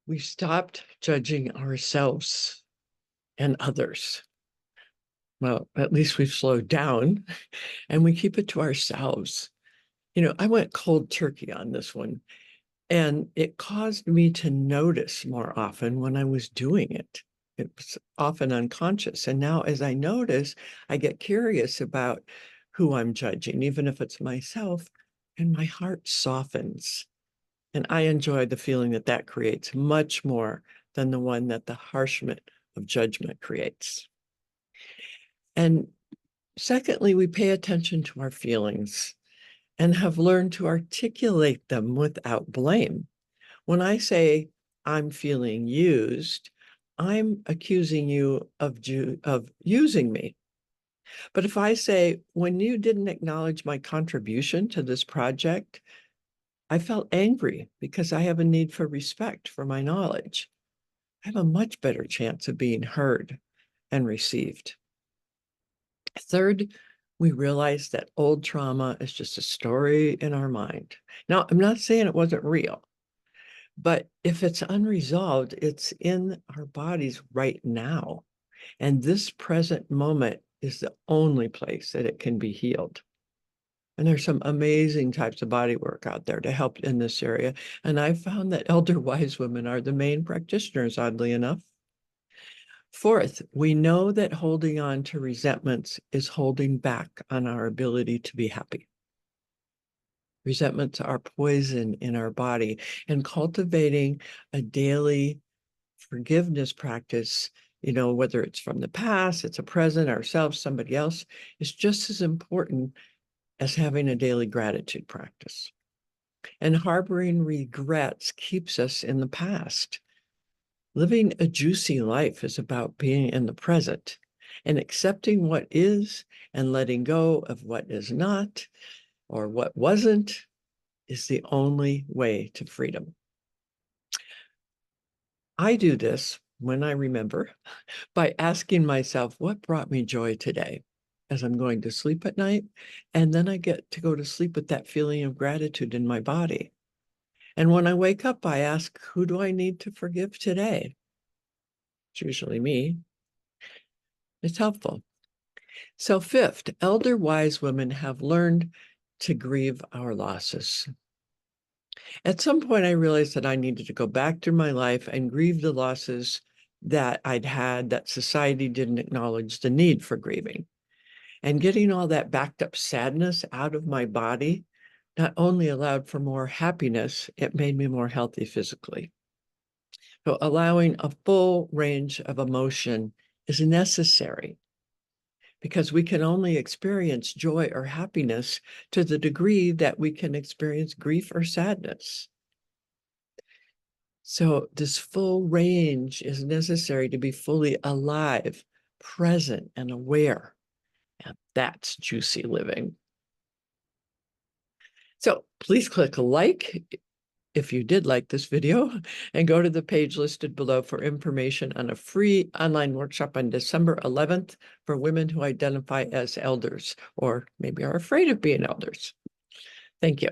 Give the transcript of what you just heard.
We stopped judging ourselves and others. Well, at least we've slowed down and we keep it to ourselves. I went cold turkey on this one, and it caused me to notice more often when I was doing it. It was often unconscious. And now, as I notice, I get curious about who I'm judging, even if it's myself, and my heart softens. And I enjoy the feeling that that creates much more than the one that the harshment of judgment creates. And secondly, we pay attention to our feelings and have learned to articulate them without blame. When I say, I'm feeling used, I'm accusing you of using me. But if I say, when you didn't acknowledge my contribution to this project, I felt angry because I have a need for respect for my knowledge, I have a much better chance of being heard and received. Third, we realize that old trauma is just a story in our mind. Now, I'm not saying it wasn't real, but if it's unresolved, it's in our bodies right now. And this present moment is the only place that it can be healed. And there's some amazing types of body work out there to help in this area. And I found that elder wise women are the main practitioners, oddly enough. Fourth, we know that holding on to resentments is holding back on our ability to be happy. Resentments are poison in our body, and cultivating a daily forgiveness practice, whether it's from the past, it's a present, ourselves, somebody else, is just as important as having a daily gratitude practice. And harboring regrets keeps us in the past. Living a juicy life is about being in the present and accepting what is and letting go of what is not or what wasn't is the only way to freedom. I do this when I remember by asking myself, what brought me joy today as I'm going to sleep at night? And then I get to go to sleep with that feeling of gratitude in my body. And when I wake up, I ask, who do I need to forgive today? It's usually me. It's helpful. So fifth, elder wise women have learned to grieve our losses. At some point, I realized that I needed to go back through my life and grieve the losses that I'd had that society didn't acknowledge the need for grieving. And getting all that backed up sadness out of my body not only allowed for more happiness, it made me more healthy physically. So allowing a full range of emotion is necessary because we can only experience joy or happiness to the degree that we can experience grief or sadness. So this full range is necessary to be fully alive, present, and aware. And that's juicy living. So please click like if you did like this video, and go to the page listed below for information on a free online workshop on December 11th for women who identify as elders or maybe are afraid of being elders. Thank you.